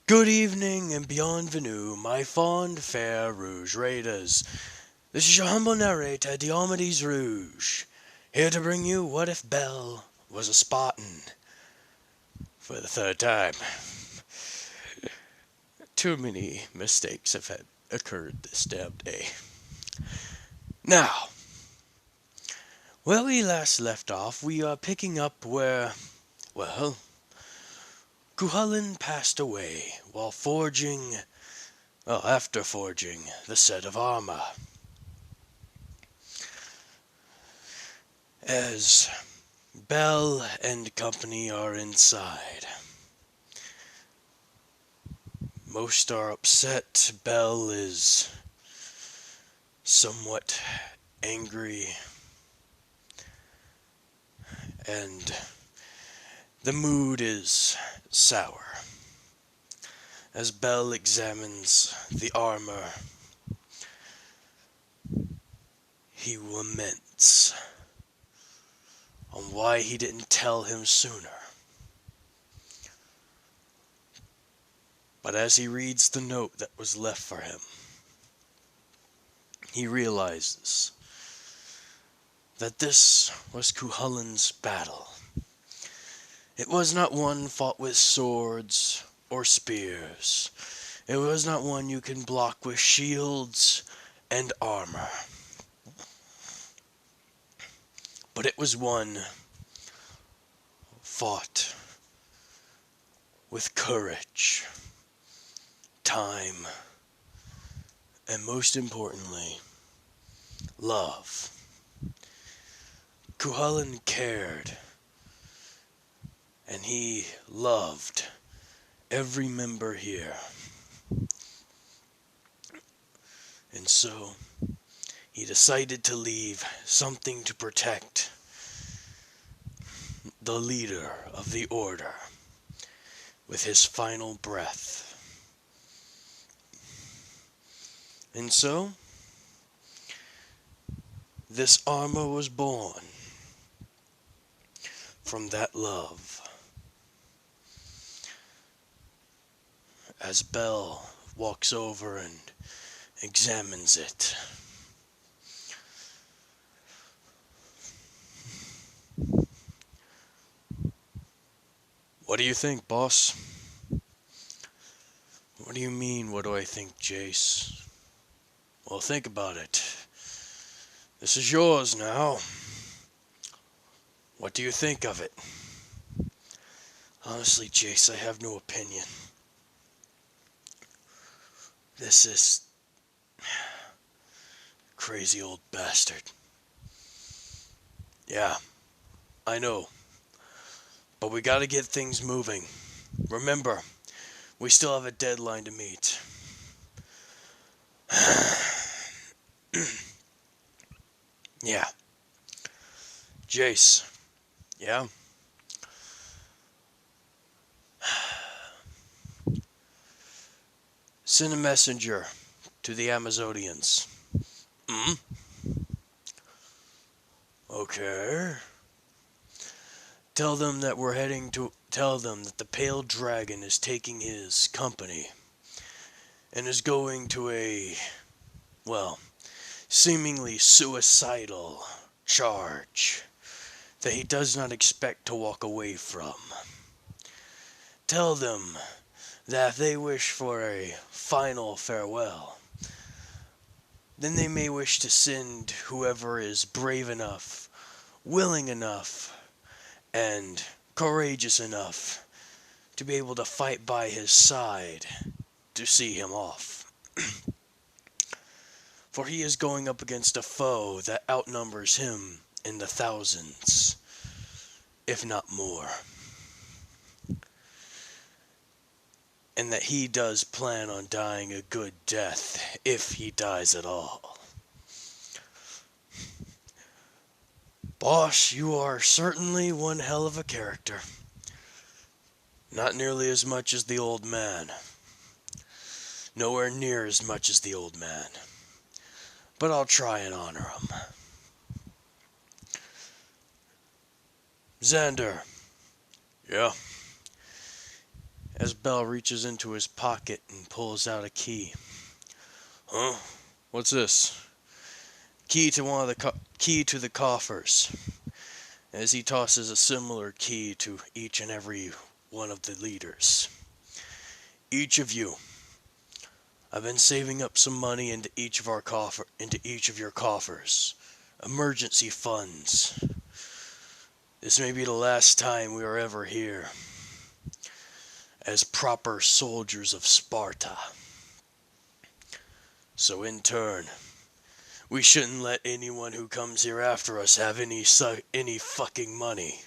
Good evening and bienvenue, my fond fair Rouge Raiders. This is your humble narrator, Diomedes Rouge, here to bring you What If Bell Was a Spartan for the third time. Too many mistakes have occurred this damn day. Now, where we last left off, we are picking up where, well, Kuhalen passed away while after forging the set of armor. As Bell and company are inside. Most are upset. Bell is somewhat angry, and the mood is sour. As Bell examines the armor, he laments on why he didn't tell him sooner. But as he reads the note that was left for him, he realizes that this was Kuhalen's battle. It was not one fought with swords or spears. It was not one you can block with shields and armor. But it was one fought with courage, time, and most importantly, love. Kuhalen cared, and he loved every member here. And so, he decided to leave something to protect the leader of the order with his final breath. And so, this armor was born from that love. As Bell walks over and examines it, what do you think, boss? What do you mean, what do I think, Jace? Well, think about it. This is yours now. What do you think of it? Honestly, Jace, I have no opinion. This is crazy old bastard. Yeah, I know. But we gotta get things moving. Remember, we still have a deadline to meet. Yeah. Jace. Yeah? Send a messenger to the Amazonians. Hmm? Okay. Tell them that the Pale Dragon is taking his company and is going to a, well, seemingly suicidal charge that he does not expect to walk away from. Tell them that if they wish for a final farewell, then they may wish to send whoever is brave enough, willing enough, and courageous enough to be able to fight by his side to see him off. For he is going up against a foe that outnumbers him in the thousands, if not more. And that he does plan on dying a good death, if he dies at all. Boss, you are certainly one hell of a character. Not nearly as much as the old man. Nowhere near as much as the old man. But I'll try and honor him. Xander. Yeah. as Bell reaches into his pocket and pulls out a key. Huh? What's this? Key to key to the coffers. As he tosses a similar key to each and every one of the leaders. Each of you, I've been saving up some money into each of your coffers. Emergency funds. This may be the last time we are ever here as proper soldiers of Sparta. So in turn, we shouldn't let anyone who comes here after us have any fucking money.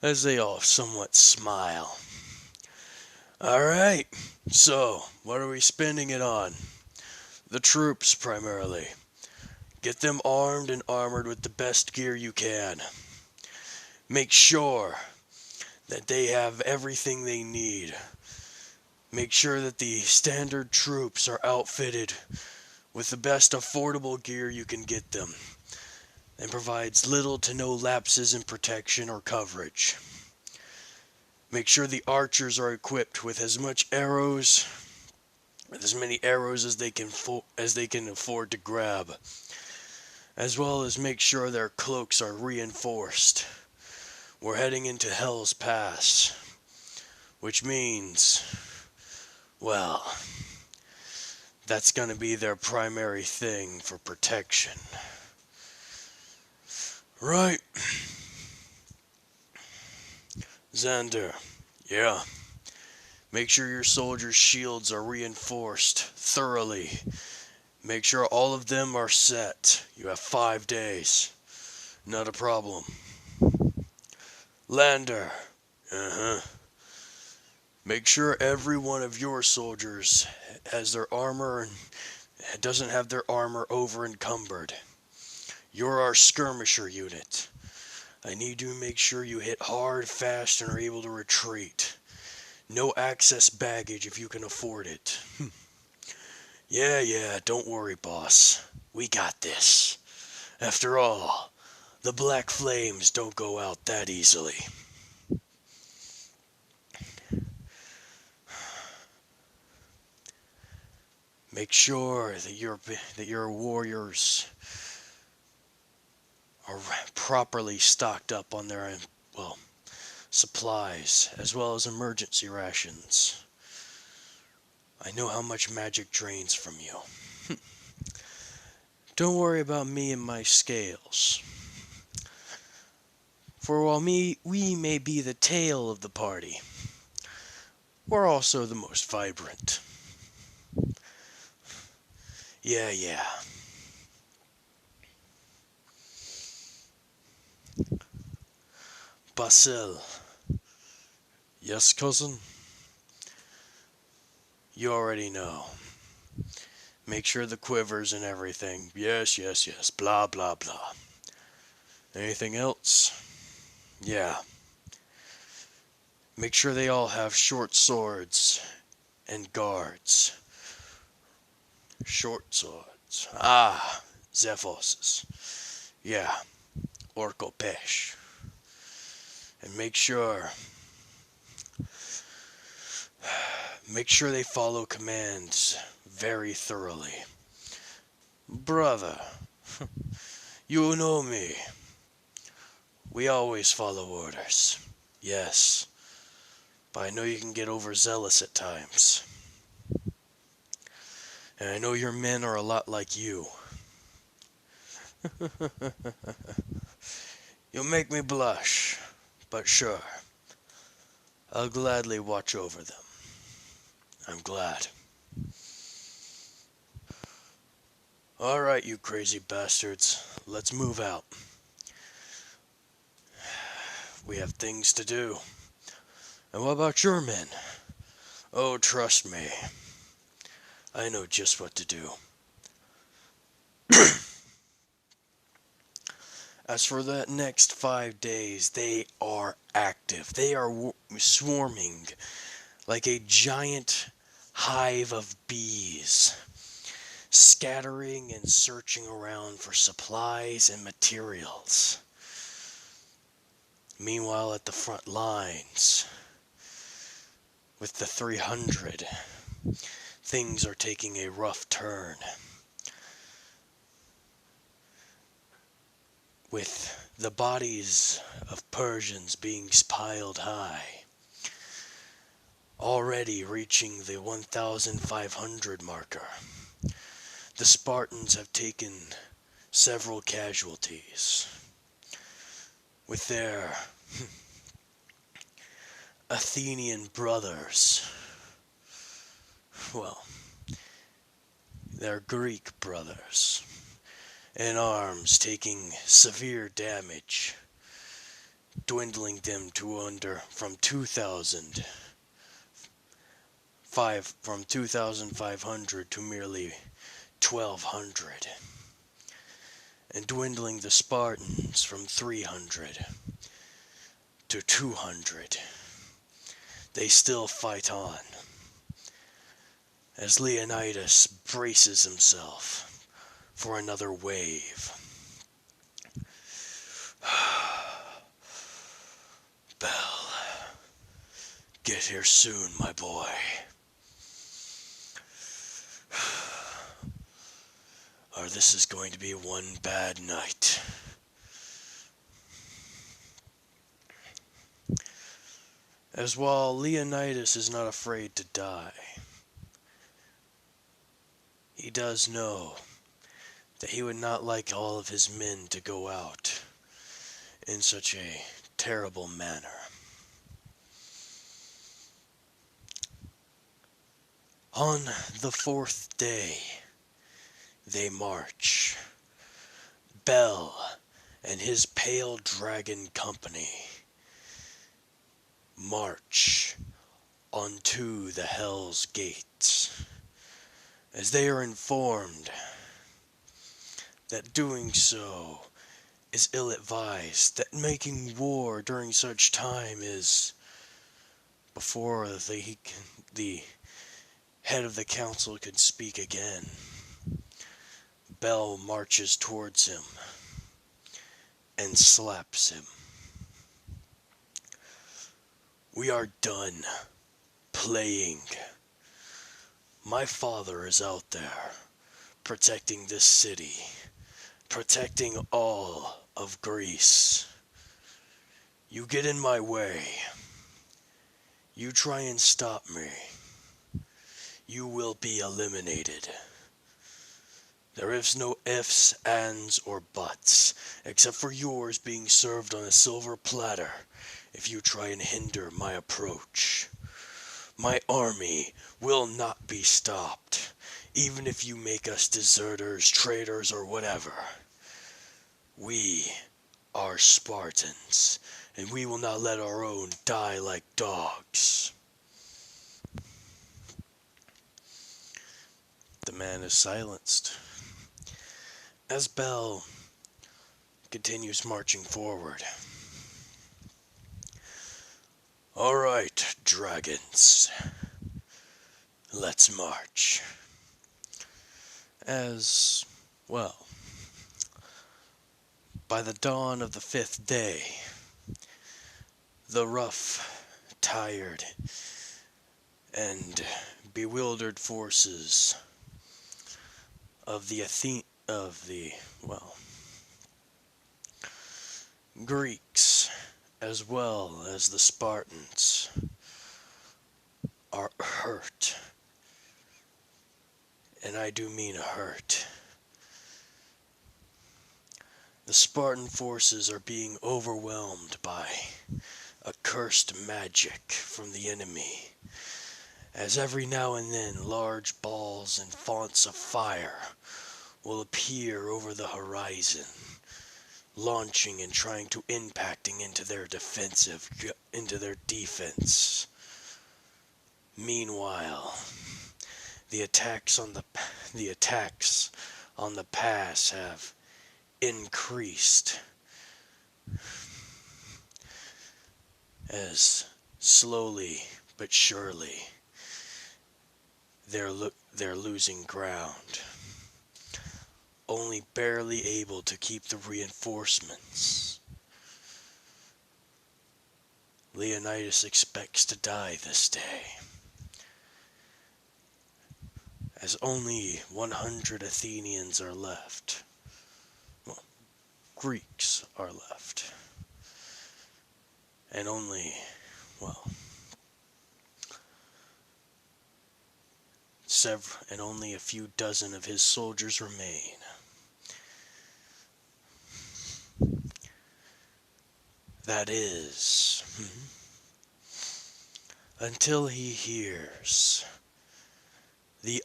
As they all somewhat smile. Alright, so what are we spending it on? The troops primarily. Get them armed and armored with the best gear you can. Make sure that they have everything they need. Make sure that the standard troops are outfitted with the best affordable gear you can get them, and provides little to no lapses in protection or coverage. Make sure the archers are equipped with as many arrows as they can afford to grab, as well as make sure their cloaks are reinforced. We're heading into Hell's Pass, which means, well, that's going to be their primary thing for protection. Right. Xander, yeah. Make sure your soldiers' shields are reinforced thoroughly. Make sure all of them are set. You have 5 days. Not a problem. Lander, make sure every one of your soldiers has their armor and doesn't have their armor over encumbered. You're our skirmisher unit. I need you to make sure you hit hard, fast, and are able to retreat. No excess baggage if you can afford it. Yeah, don't worry, boss. We got this. After all, the Black Flames don't go out that easily. Make sure that your warriors are properly stocked up on their, supplies, as well as emergency rations. I know how much magic drains from you. Don't worry about me and my scales. For while we may be the tail of the party, we're also the most vibrant. Yeah. Basil. Yes, cousin? You already know. Make sure the quivers and everything. Yes. Blah, blah, blah. Anything else? Yeah. Make sure they all have short swords and guards. Short swords. Zephoses. Yeah. Orkopesh. And make sure they follow commands very thoroughly. Brother, you know me. We always follow orders. Yes. But I know you can get overzealous at times. And I know your men are a lot like you. You'll make me blush. But sure, I'll gladly watch over them. I'm glad. Alright, you crazy bastards. Let's move out. We have things to do. And what about your men? Oh, trust me. I know just what to do. As for that next 5 days, they are active. They are swarming like a giant hive of bees, scattering and searching around for supplies and materials. Meanwhile, at the front lines, with the 300, things are taking a rough turn. With the bodies of Persians being piled high, already reaching the 1,500 marker. The Spartans have taken several casualties. With their Athenian brothers, well, their Greek brothers, in arms taking severe damage, dwindling them to from 2,500 to merely 1,200, and dwindling the Spartans from 300 to 200. They still fight on, as Leonidas braces himself for another wave. Bell, get here soon, my boy. Or this is going to be one bad night. As while Leonidas is not afraid to die, he does know that he would not like all of his men to go out in such a terrible manner. On the 4th day, they march. Bel and his Pale Dragon Company march onto the Hell's Gates, as they are informed that doing so is ill-advised, that making war during such time is, before the head of the council could speak again, Bel marches towards him and slaps him. We are done playing. My father is out there, protecting this city, protecting all of Greece. You get in my way. You try and stop me. You will be eliminated. There is no ifs, ands, or buts, except for yours being served on a silver platter if you try and hinder my approach. My army will not be stopped, even if you make us deserters, traitors, or whatever. We are Spartans, and we will not let our own die like dogs. The man is silenced, as Bel continues marching forward. All right, dragons, let's march. As, well, by the dawn of the 5th day, the rough, tired, and bewildered forces of the Greeks, as well as the Spartans, are hurt. And I do mean hurt. The Spartan forces are being overwhelmed by accursed magic from the enemy, as every now and then large balls and fonts of fire will appear over the horizon, launching and trying to impacting into their defense. Meanwhile, the attacks on the pass have increased, as slowly but surely they're losing ground, only barely able to keep the reinforcements Leonidas expects to die this day, as only 100 Athenians are left. Well, Greeks are left. And only, well, and only a few dozen of his soldiers remain. That is, until he hears the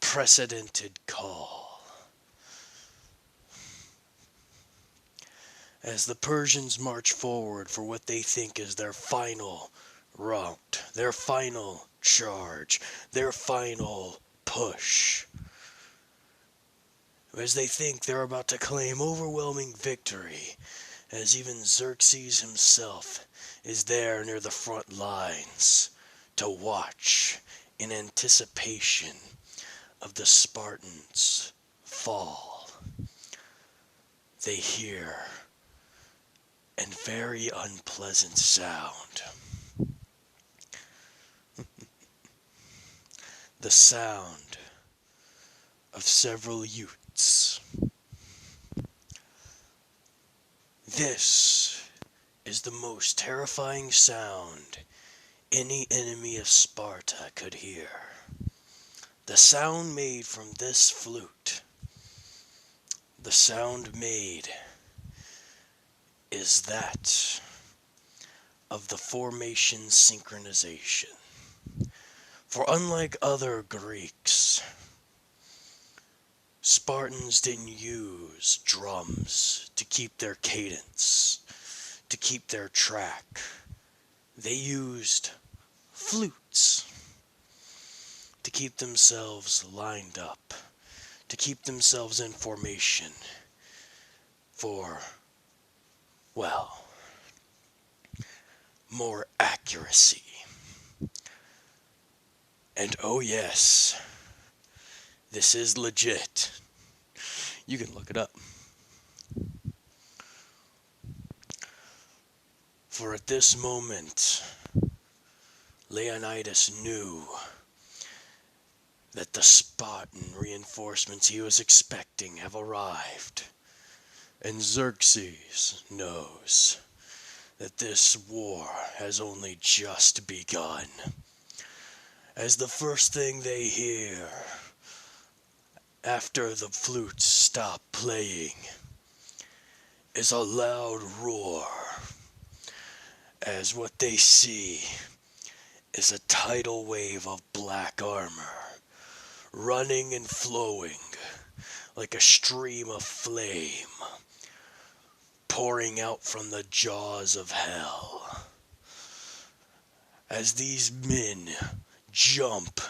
unprecedented call. As the Persians march forward for what they think is their final rout, their final charge, their final push. As they think they're about to claim overwhelming victory, as even Xerxes himself is there near the front lines to watch in anticipation of the Spartans' fall. They hear a very unpleasant sound. The sound of several youths. This is the most terrifying sound any enemy of Sparta could hear. The sound made from this flute, the sound made is that of the formation synchronization. For unlike other Greeks, Spartans didn't use drums to keep their cadence, to keep their track. They used flutes to keep themselves lined up, to keep themselves in formation for, well, more accuracy. And oh yes, this is legit. You can look it up. For at this moment, Leonidas knew that the Spartan reinforcements he was expecting have arrived. And Xerxes knows that this war has only just begun. As the first thing they hear after the flutes stop playing is a loud roar, as what they see is a tidal wave of black armor running and flowing like a stream of flame pouring out from the jaws of hell. As these men jump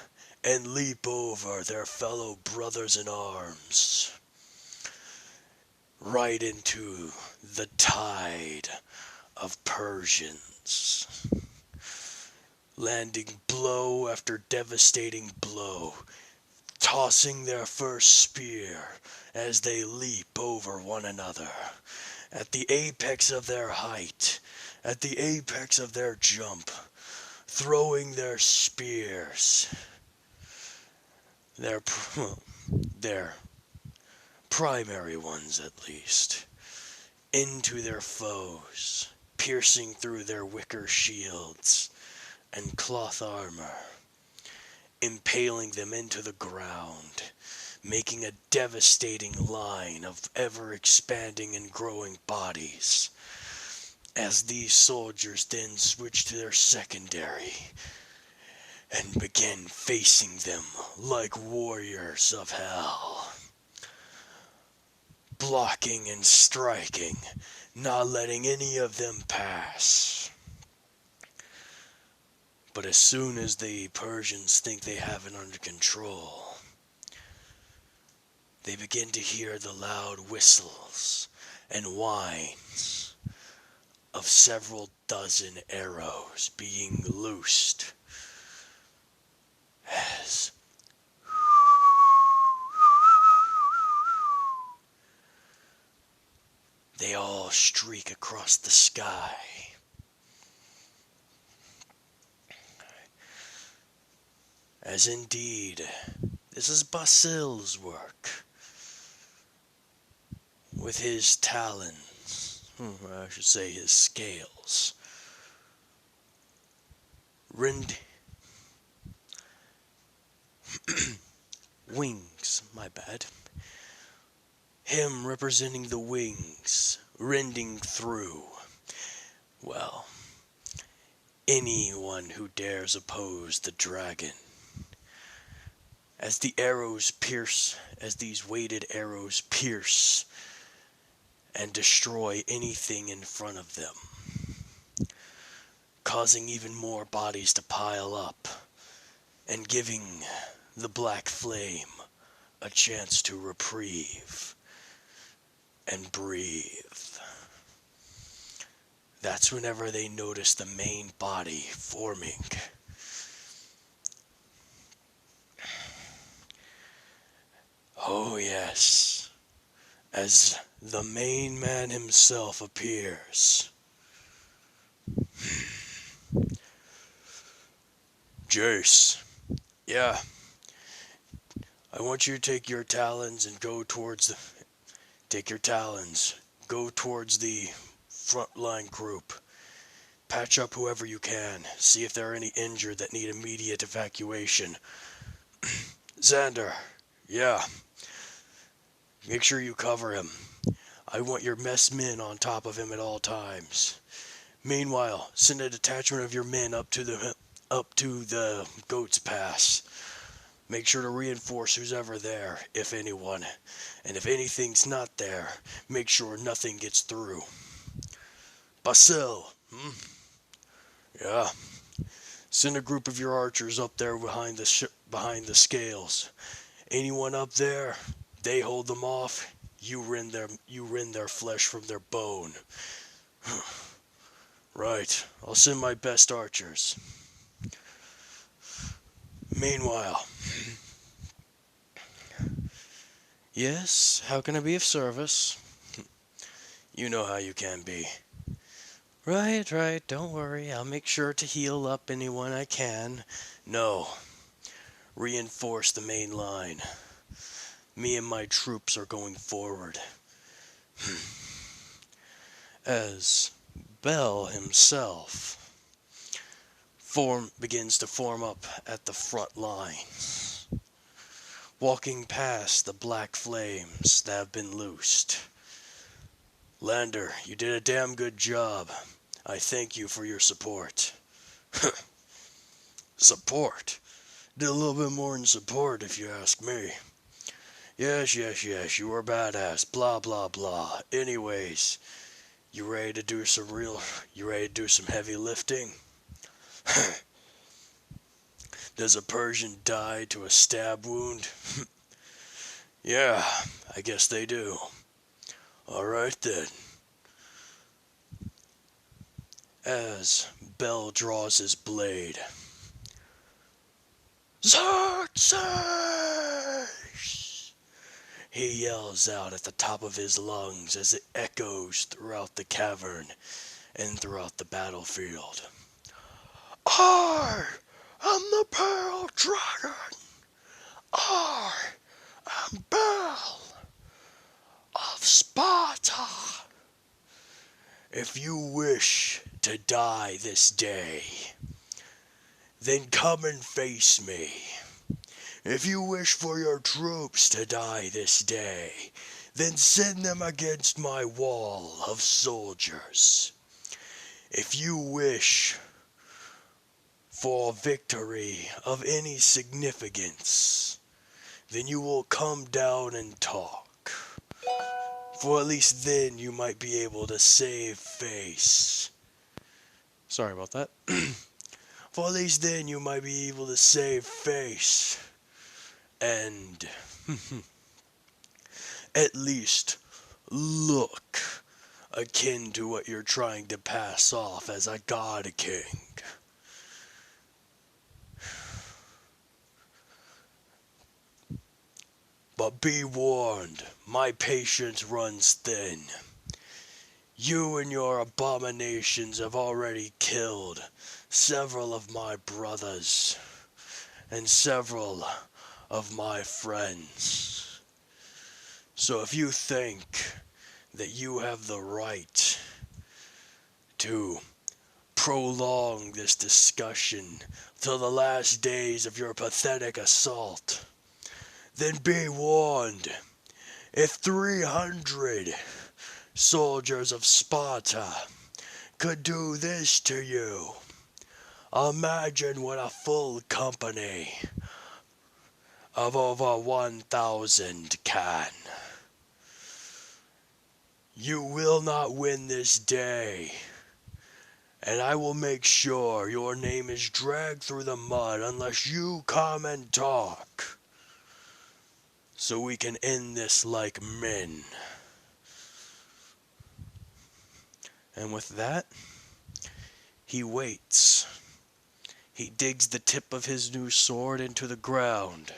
and leap over their fellow brothers in arms, right into the tide of Persians, landing blow after devastating blow, tossing their first spear as they leap over one another. At the apex of their height, at the apex of their jump, throwing their spears, their primary ones at least, into their foes, piercing through their wicker shields and cloth armor, impaling them into the ground, making a devastating line of ever-expanding and growing bodies. As these soldiers then switch to their secondary and begin facing them like warriors of hell, blocking and striking, not letting any of them pass. But as soon as the Persians think they have it under control, they begin to hear the loud whistles and whines of several dozen arrows being loosed as they all streak across the sky. as indeed this is Basil's work with his talons, I should say his scales. Wings, my bad. Him representing the wings, rending through, well, anyone who dares oppose the dragon. As the arrows pierce, as these weighted arrows pierce and destroy anything in front of them, causing even more bodies to pile up and giving the black flame a chance to reprieve and breathe. That's whenever they notice the main body forming. Oh yes, as the main man himself appears. Jace, yeah, I want you to take your talons and go towards the... Take your talons, go towards the frontline group. Patch up whoever you can, see if there are any injured that need immediate evacuation. Xander, yeah, make sure you cover him. I want your mess men on top of him at all times. Meanwhile, send a detachment of your men up to the Goat's Pass. Make sure to reinforce who's ever there, if anyone. And if anything's not there, make sure nothing gets through. Basil, Yeah. Send a group of your archers up there behind the scales. Anyone up there, they hold them off. You rend their flesh from their bone. Right. I'll send my best archers. Meanwhile. Yes, how can I be of service? You know how you can be. Right, don't worry. I'll make sure to heal up anyone I can. No. Reinforce the main line. Me and my troops are going forward. As Bell himself begins to form up at the front line, walking past the black flames that have been loosed. Lander, you did a damn good job. I thank you for your support. Support? Did a little bit more than support, if you ask me. Yes, you were badass, blah, blah, blah. Anyways, you ready to do some heavy lifting? Does a Persian die to a stab wound? Yeah, I guess they do. Alright then. As Bell draws his blade. Xerxes! He yells out at the top of his lungs as it echoes throughout the cavern and throughout the battlefield. I am the Pale Dragon. I am Bell of Sparta. If you wish to die this day, then come and face me. If you wish for your troops to die this day, then send them against my wall of soldiers. If you wish for victory of any significance, then you will come down and talk. For at least then you might be able to save face. Sorry about that. For at least then you might be able to save face. And at least look akin to what you're trying to pass off as a god king. But be warned, my patience runs thin. You and your abominations have already killed several of my brothers, and several of my friends. So if you think that you have the right to prolong this discussion till the last days of your pathetic assault, then be warned. If 300 soldiers of Sparta could do this to you, imagine what a full company of over 1,000 can. You will not win this day, and I will make sure your name is dragged through the mud unless you come and talk, so we can end this like men. And with that, he waits. He digs the tip of his new sword into the ground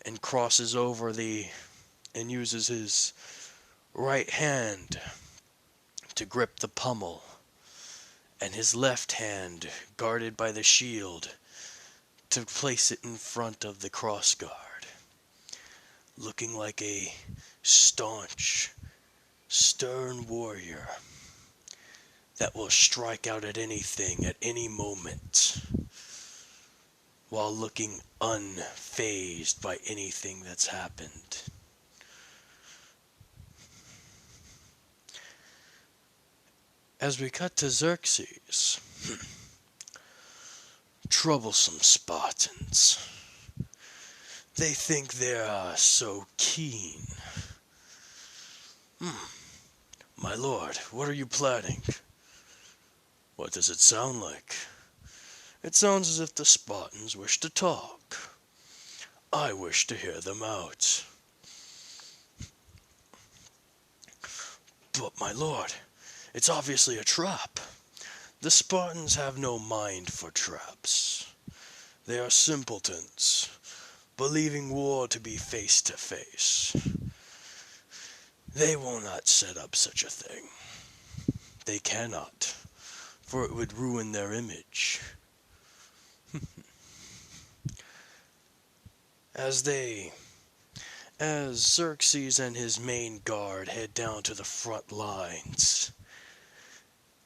and crosses over and uses his right hand to grip the pommel, and his left hand, guarded by the shield, to place it in front of the crossguard, looking like a staunch, stern warrior that will strike out at anything at any moment, while looking unfazed by anything that's happened. As we cut to Xerxes, troublesome Spartans. They think they are so keen. My lord, what are you planning? What does it sound like? It sounds as if the Spartans wish to talk. I wish to hear them out. But my lord, it's obviously a trap. The Spartans have no mind for traps. They are simpletons, believing war to be face to face. They will not set up such a thing. They cannot, for it would ruin their image. As Xerxes and his main guard head down to the front lines,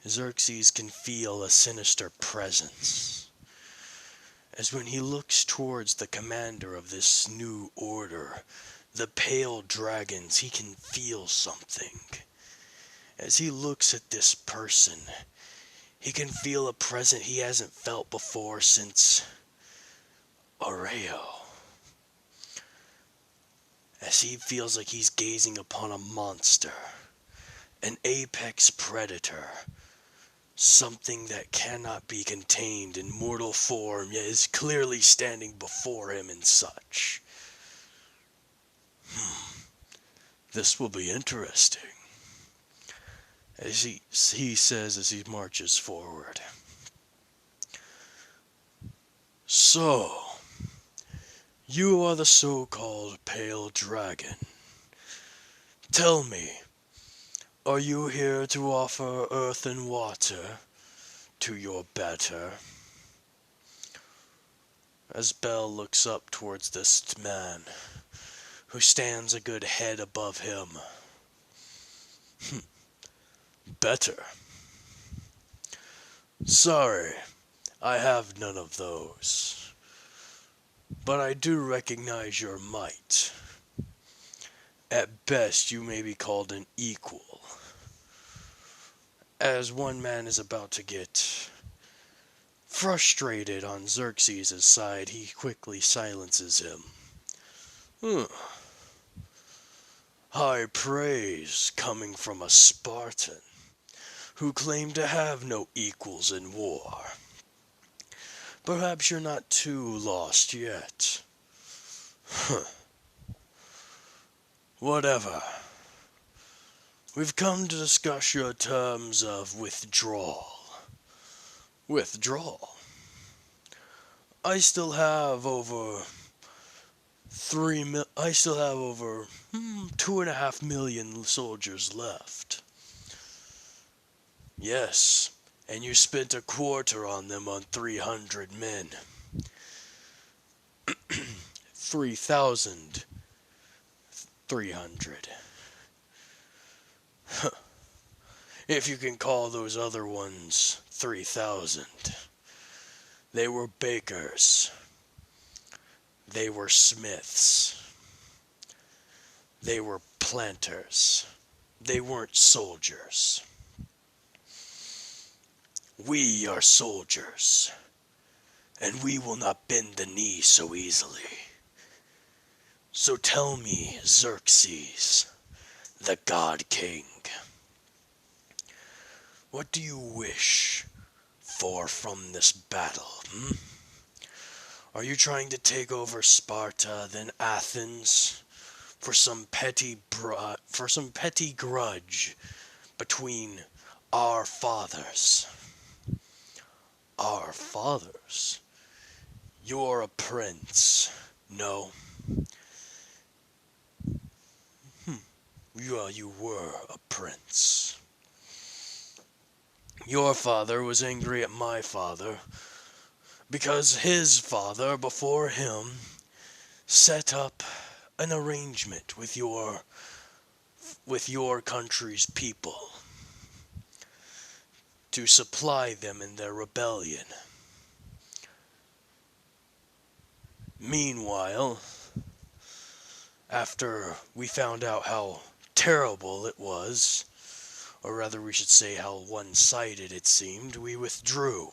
Xerxes can feel a sinister presence. As when he looks towards the commander of this new order, the pale dragons, he can feel something. As he looks at this person, he can feel a presence he hasn't felt before since Oreo. As he feels like he's gazing upon a monster, an apex predator, something that cannot be contained in mortal form, yet is clearly standing before him and such. This will be interesting, as he says as he marches forward. So, you are the so-called Pale Dragon. Tell me, are you here to offer earth and water to your better? As Bell looks up towards this man, who stands a good head above him. Better. Sorry, I have none of those. But I do recognize your might. At best, you may be called an equal. As one man is about to get frustrated on Xerxes' side, he quickly silences him. High praise coming from a Spartan, who claimed to have no equals in war. Perhaps you're not too lost yet. Whatever. We've come to discuss your terms of withdrawal. Withdrawal? I still have over 2.5 million soldiers left. Yes, and you spent a quarter on them on 300 men. 3,300. If you can call those other ones 3,000. They were bakers. They were smiths. They were planters. They weren't soldiers. We are soldiers, and we will not bend the knee so easily. So tell me, Xerxes, the God King, what do you wish for from this battle? Are you trying to take over Sparta, then Athens, for some petty grudge between our fathers? Our fathers? You're a prince. No. Well, you were a prince. Your father was angry at my father because his father before him set up an arrangement with your country's people to supply them in their rebellion. Meanwhile, after we found out how terrible it was, or rather we should say how one-sided it seemed, we withdrew.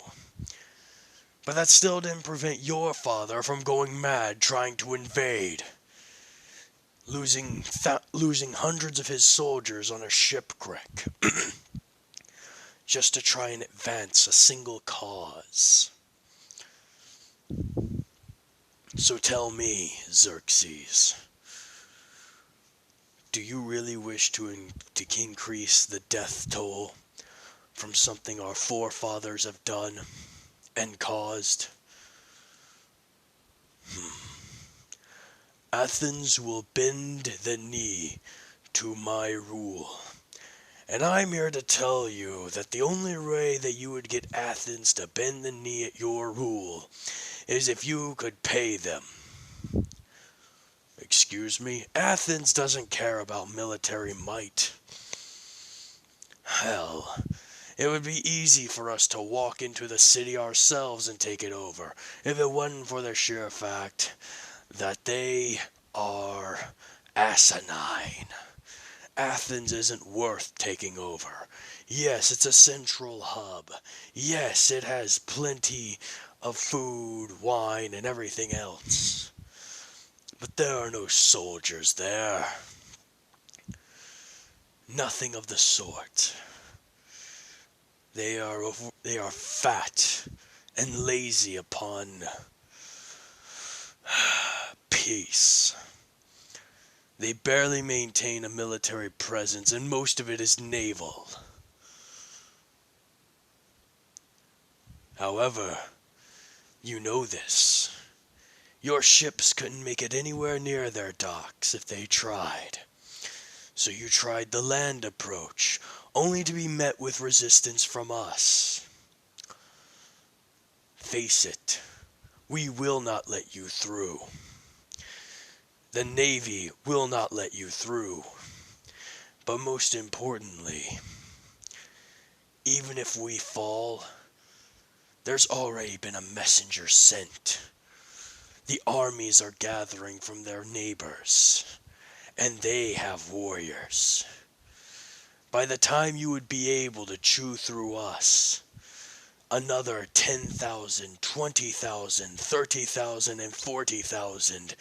But that still didn't prevent your father from going mad trying to invade, losing hundreds of his soldiers on a shipwreck, just to try and advance a single cause. So tell me, Xerxes, do you really wish to increase the death toll from something our forefathers have done and caused? Athens will bend the knee to my rule. And I'm here to tell you that the only way that you would get Athens to bend the knee at your rule is if you could pay them. Excuse me? Athens doesn't care about military might. Hell, it would be easy for us to walk into the city ourselves and take it over, if it wasn't for the sheer fact that they are asinine. Athens isn't worth taking over. Yes, it's a central hub. Yes, it has plenty of food, wine, and everything else. But there are no soldiers there. Nothing of the sort. They are fat and lazy upon peace. They barely maintain a military presence, and most of it is naval. However, you know this. Your ships couldn't make it anywhere near their docks if they tried. So you tried the land approach, only to be met with resistance from us. Face it, we will not let you through. The Navy will not let you through. But most importantly, even if we fall, there's already been a messenger sent. The armies are gathering from their neighbors, and they have warriors. By the time you would be able to chew through us, another 10,000, 20,000, 30,000, and 40,000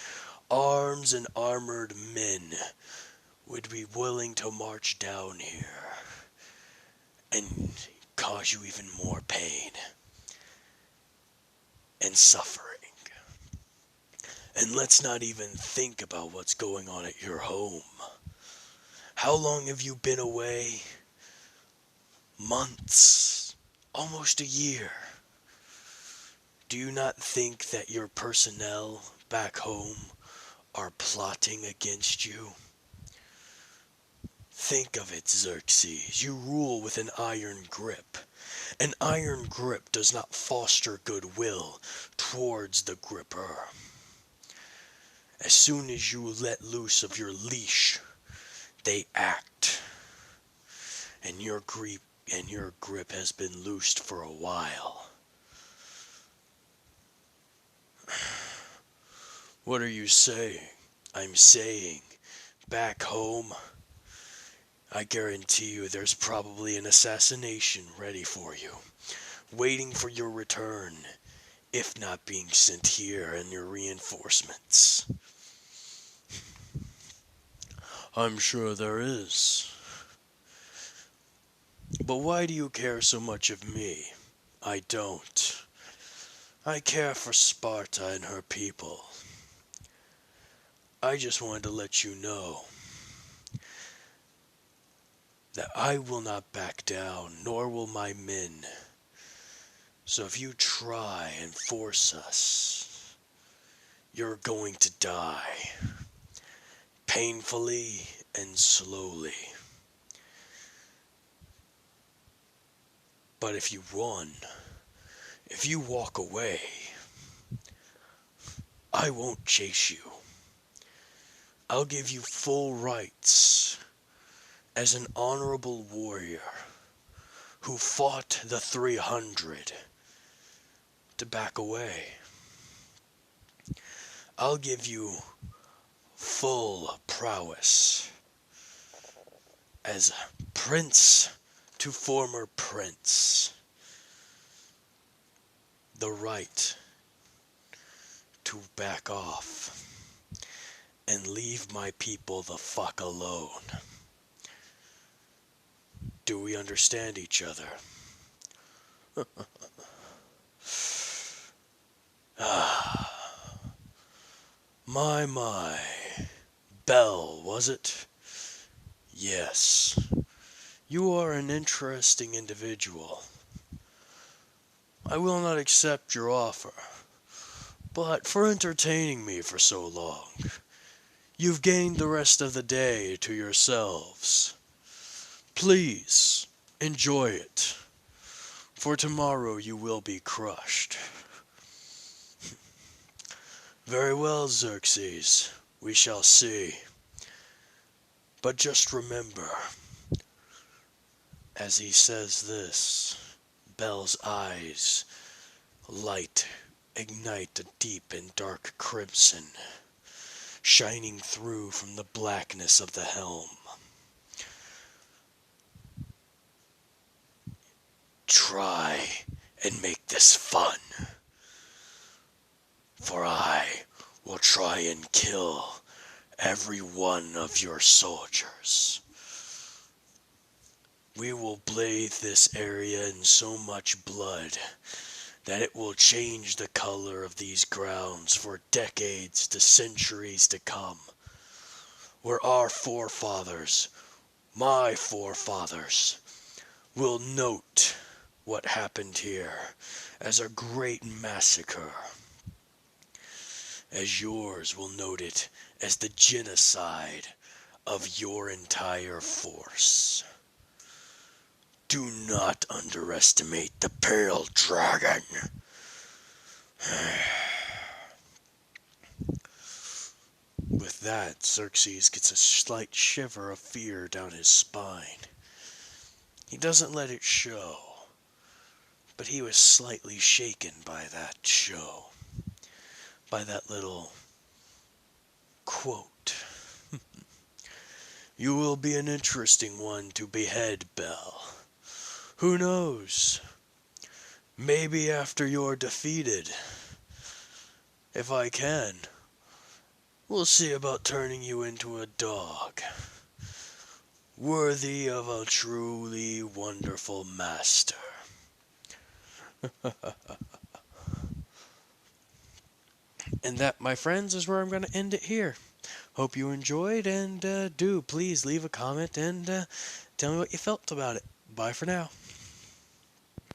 arms and armored men would be willing to march down here and cause you even more pain and suffering. And let's not even think about what's going on at your home. How long have you been away? Months, almost a year. Do you not think that your personnel back home are plotting against you? Think of it, Xerxes. You rule with an iron grip. An iron grip does not foster goodwill towards the gripper. As soon as you let loose of your leash, they act. And your grip has been loosed for a while. What are you saying? I'm saying, back home, I guarantee you there's probably an assassination ready for you, waiting for your return, if not being sent here and your reinforcements. I'm sure there is. But why do you care so much of me? I don't. I care for Sparta and her people. I just wanted to let you know that I will not back down, nor will my men. So if you try and force us, you're going to die. Painfully and slowly. But if you run, if you walk away, I won't chase you. I'll give you full rights as an honorable warrior who fought the 300 to back away. I'll give you full prowess as prince to former prince. The right to back off and leave my people the fuck alone. Do we understand each other? My. Bell, was it? Yes. You are an interesting individual. I will not accept your offer, but for entertaining me for so long, you've gained the rest of the day to yourselves. Please, enjoy it, for tomorrow you will be crushed. Very well, Xerxes, we shall see. But just remember, as he says this, Bell's eyes ignite a deep and dark crimson, shining through from the blackness of the helm. Try and make this fun, for I will try and kill every one of your soldiers. We will bathe this area in so much blood that it will change the color of these grounds for decades to centuries to come, where our forefathers, my forefathers, will note what happened here as a great massacre, as yours will note it as the genocide of your entire force. Do not underestimate the pale dragon. With that, Xerxes gets a slight shiver of fear down his spine. He doesn't let it show, but he was slightly shaken by that show, by that little quote. You will be an interesting one to behead, Bell. Who knows? Maybe after you're defeated, if I can, we'll see about turning you into a dog, worthy of a truly wonderful master. And that, my friends, is where I'm going to end it here. Hope you enjoyed, and do please leave a comment and tell me what you felt about it. Bye for now.